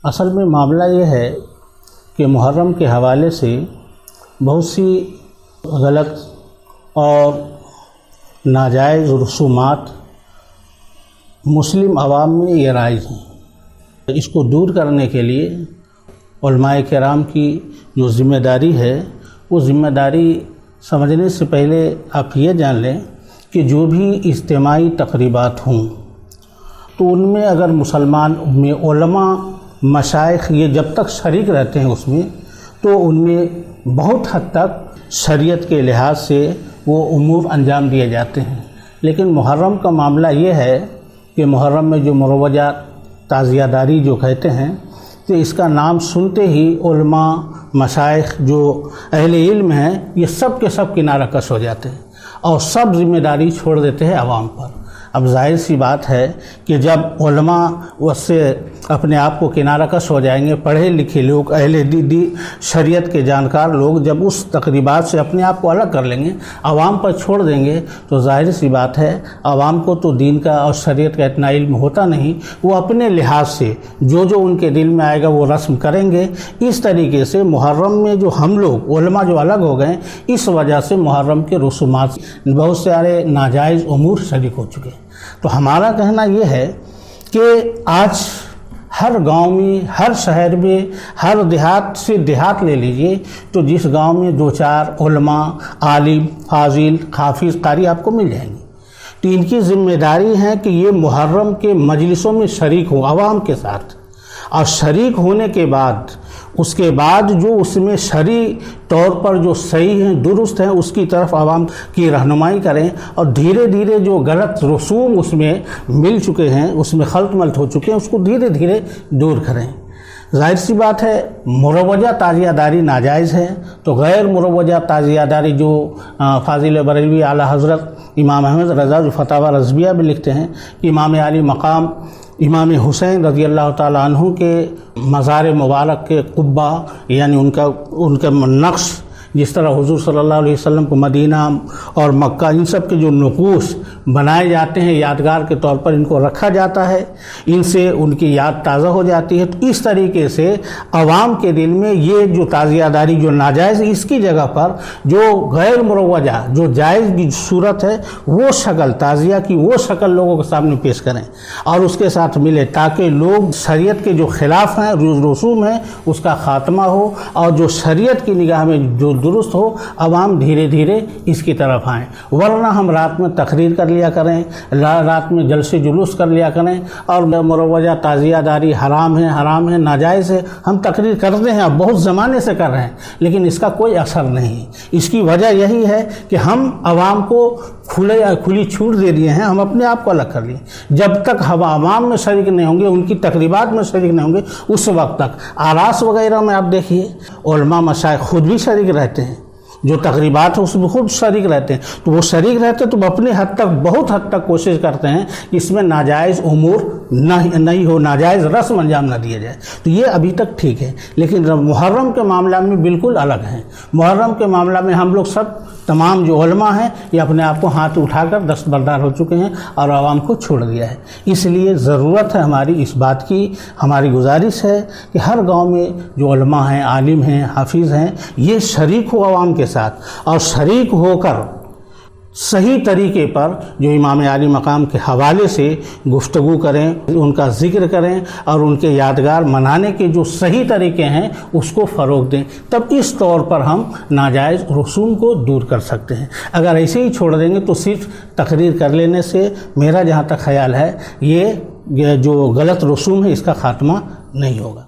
اصل میں معاملہ یہ ہے کہ محرم کے حوالے سے بہت سی غلط اور ناجائز رسومات مسلم عوام میں یہ رائج ہیں۔ اس کو دور کرنے کے لیے علماء کرام کی جو ذمہ داری ہے وہ ذمہ داری سمجھنے سے پہلے آپ یہ جان لیں کہ جو بھی اجتماعی تقریبات ہوں تو ان میں اگر مسلمان میں علماء مشائخ یہ جب تک شریک رہتے ہیں اس میں تو ان میں بہت حد تک شریعت کے لحاظ سے وہ امور انجام دیے جاتے ہیں۔ لیکن محرم کا معاملہ یہ ہے کہ محرم میں جو مروجہ تعزیہ داری جو کہتے ہیں تو اس کا نام سنتے ہی علماء مشائخ جو اہل علم ہیں یہ سب کے سب کنارہ کش ہو جاتے ہیں اور سب ذمہ داری چھوڑ دیتے ہیں عوام پر۔ اب ظاہر سی بات ہے کہ جب علماء اس سے اپنے آپ کو کنارہ کش ہو جائیں گے، پڑھے لکھے لوگ اہل شریعت کے جانکار لوگ جب اس تقریبات سے اپنے آپ کو الگ کر لیں گے، عوام پر چھوڑ دیں گے تو ظاہر سی بات ہے عوام کو تو دین کا اور شریعت کا اتنا علم ہوتا نہیں، وہ اپنے لحاظ سے جو ان کے دل میں آئے گا وہ رسم کریں گے۔ اس طریقے سے محرم میں جو ہم لوگ علماء جو الگ ہو گئے اس وجہ سے محرم کے رسومات بہت سارے ناجائز امور شریک ہو چکے۔ تو ہمارا کہنا یہ ہے کہ آج ہر گاؤں میں، ہر شہر میں، ہر دیہات سے دیہات لے لیجئے تو جس گاؤں میں دو چار علماء، عالم، فاضل، حافظ، قاری آپ کو مل جائیں گے، تو ان کی ذمہ داری ہے کہ یہ محرم کے مجلسوں میں شریک ہوں عوام کے ساتھ، اور شریک ہونے کے بعد اس کے بعد جو اس میں شرعی طور پر جو صحیح ہیں، درست ہیں، اس کی طرف عوام کی رہنمائی کریں، اور دھیرے دھیرے جو غلط رسوم اس میں مل چکے ہیں، اس میں خلط ملط ہو چکے ہیں، اس کو دھیرے دھیرے دور کریں۔ ظاہر سی بات ہے مروجہ تعزیہ داری ناجائز ہے، تو غیر مروجہ تعزیہ داری جو فاضل بریلوی اعلیٰ حضرت امام احمد رضا جو فتاوی رضویہ میں لکھتے ہیں کہ امام علی مقام امام حسین رضی اللہ تعالیٰ عنہ کے مزار مبارک کے قبہ یعنی ان کا نقش، جس طرح حضور صلی اللہ علیہ وسلم کو مدینہ اور مکہ ان سب کے جو نقوش بنائے جاتے ہیں یادگار کے طور پر ان کو رکھا جاتا ہے، ان سے ان کی یاد تازہ ہو جاتی ہے۔ تو اس طریقے سے عوام کے دل میں یہ جو تعزیہ داری جو ناجائز اس کی جگہ پر جو غیر مروجہ جو جائز کی صورت ہے وہ شکل تعزیہ کی وہ شکل لوگوں کے سامنے پیش کریں اور اس کے ساتھ ملے، تاکہ لوگ شریعت کے جو خلاف ہیں رسوم ہیں اس کا خاتمہ ہو، اور جو شریعت کی نگاہ میں جو درست ہو عوام دھیرے دھیرے اس کی طرف آئیں۔ ورنہ ہم رات میں تقریر کر لیا کریں، رات میں جلسے جلوس کر لیا کریں، اور مروجہ تعزیہ داری حرام ہے ناجائز ہے، ہم تقریر کرتے ہیں، اب بہت زمانے سے کر رہے ہیں، لیکن اس کا کوئی اثر نہیں۔ اس کی وجہ یہی ہے کہ ہم عوام کو کھلی چھوٹ دے دیے ہیں، ہم اپنے آپ کو الگ کر لیے۔ جب تک ہم عوام میں شریک نہیں ہوں گے، ان کی تقریبات میں شریک نہیں ہوں گے، اس وقت تک آراس وغیرہ میں آپ دیکھیے علماء مشائخ خود بھی شریک رہتے ہیں، جو تقریبات ہیں اس میں خود شریک رہتے ہیں، تو وہ شریک رہتے تو اپنے حد تک بہت حد تک کوشش کرتے ہیں کہ اس میں ناجائز امور نہیں ہو، ناجائز رسم انجام نہ دیا جائے، تو یہ ابھی تک ٹھیک ہے۔ لیکن محرم کے معاملہ میں بالکل الگ ہیں۔ محرم کے معاملہ میں ہم لوگ سب تمام جو علماء ہیں یہ اپنے آپ کو ہاتھ اٹھا کر دستبردار ہو چکے ہیں اور عوام کو چھوڑ دیا ہے۔ اس لیے ضرورت ہے ہماری اس بات کی، ہماری گزارش ہے کہ ہر گاؤں میں جو علماء ہیں، عالم ہیں، حافظ ہیں، یہ شریک ہو عوام کے ساتھ، اور شریک ہو کر صحیح طریقے پر جو امام علی مقام کے حوالے سے گفتگو کریں، ان کا ذکر کریں، اور ان کے یادگار منانے کے جو صحیح طریقے ہیں اس کو فروغ دیں، تب اس طور پر ہم ناجائز رسوم کو دور کر سکتے ہیں۔ اگر ایسے ہی چھوڑ دیں گے تو صرف تقریر کر لینے سے میرا جہاں تک خیال ہے یہ جو غلط رسوم ہے اس کا خاتمہ نہیں ہوگا۔